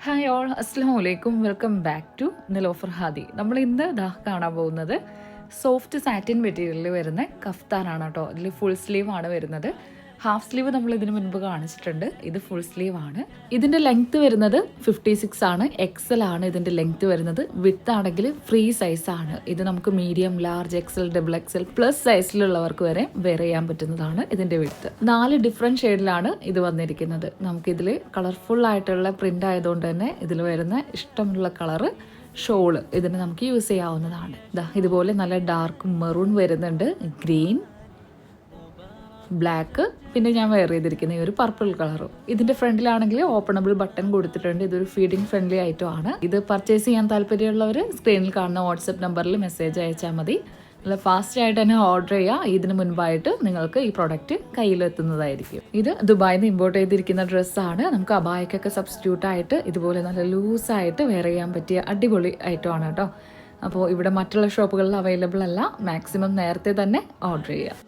Hi all, അസ്സലാമു അലൈക്കും. Welcome back to Niloufer Hadi. നമ്മൾ ഇന്ന് കാണാൻ പോകുന്നത് സോഫ്റ്റ് സാറ്റിൻ മെറ്റീരിയലിൽ വരുന്ന കഫ്താനാണ് കേട്ടോ. ഇതിൽ ഫുൾ സ്ലീവ് ആണ് വരുന്നത്. ഹാഫ് സ്ലീവ് നമ്മൾ ഇതിന് മുൻപ് കാണിച്ചിട്ടുണ്ട്. ഇത് ഫുൾ സ്ലീവ് ആണ്. ഇതിൻ്റെ ലെങ്ത്ത് വരുന്നത് 56 ആണ്. എക്സൽ ആണ് ഇതിൻ്റെ ലെങ്ത്ത് വരുന്നത്. വിഡ്ത്ത് ആണെങ്കിൽ ഫ്രീ സൈസ് ആണ്. ഇത് നമുക്ക് medium, large, XL, double XL plus സൈസിലുള്ളവർക്ക് വരെ വെയർ ചെയ്യാൻ പറ്റുന്നതാണ് ഇതിൻ്റെ വിഡ്ത്ത്. 4 ഡിഫറെൻറ്റ് ഷെയ്ഡിലാണ് ഇത് വന്നിരിക്കുന്നത്. നമുക്കിതിൽ കളർഫുൾ ആയിട്ടുള്ള പ്രിൻ്റ് ആയതുകൊണ്ട് തന്നെ ഇതിൽ വരുന്ന ഇഷ്ടമുള്ള കളറ് ഷോള് ഇതിന് നമുക്ക് യൂസ് ചെയ്യാവുന്നതാണ്. ഇതുപോലെ നല്ല ഡാർക്ക് മെറൂൺ വരുന്നുണ്ട്, ഗ്രീൻ, ബ്ലാക്ക്, പിന്നെ ഞാൻ വെയർ ചെയ്തിരിക്കുന്ന ഈ ഒരു പർപ്പിൾ കളറും. ഇതിന്റെ ഫ്രണ്ടിലാണെങ്കിൽ ഓപ്പണബിൾ ബട്ടൺ കൊടുത്തിട്ടുണ്ട്. ഇതൊരു ഫീഡിംഗ് ഫ്രണ്ട്ലി ഐറ്റം ആണ്. ഇത് പർച്ചേസ് ചെയ്യാൻ താല്പര്യമുള്ളവർ സ്ക്രീനിൽ കാണുന്ന വാട്സപ്പ് നമ്പറിൽ മെസ്സേജ് അയച്ചാൽ മതി. നല്ല ഫാസ്റ്റ് ആയിട്ട് തന്നെ ഓർഡർ ചെയ്യുക. ഇതിന് മുൻപായിട്ട് നിങ്ങൾക്ക് ഈ പ്രൊഡക്റ്റ് കയ്യിലെത്തുന്നതായിരിക്കും. ഇത് ദുബായിൽ നിന്ന് ഇമ്പോർട്ട് ചെയ്തിരിക്കുന്ന ഡ്രസ്സാണ്. നമുക്ക് അബായക്കൊക്കെ സബ്സ്റ്റിറ്റ്യൂട്ട് ആയിട്ട് ഇതുപോലെ നല്ല ലൂസായിട്ട് വെയർ ചെയ്യാൻ പറ്റിയ അടിപൊളി ഐറ്റം ആണ് കേട്ടോ. അപ്പോൾ ഇവിടെ മറ്റുള്ള ഷോപ്പുകളിൽ അവൈലബിൾ അല്ല. മാക്സിമം നേരത്തെ തന്നെ ഓർഡർ ചെയ്യുക.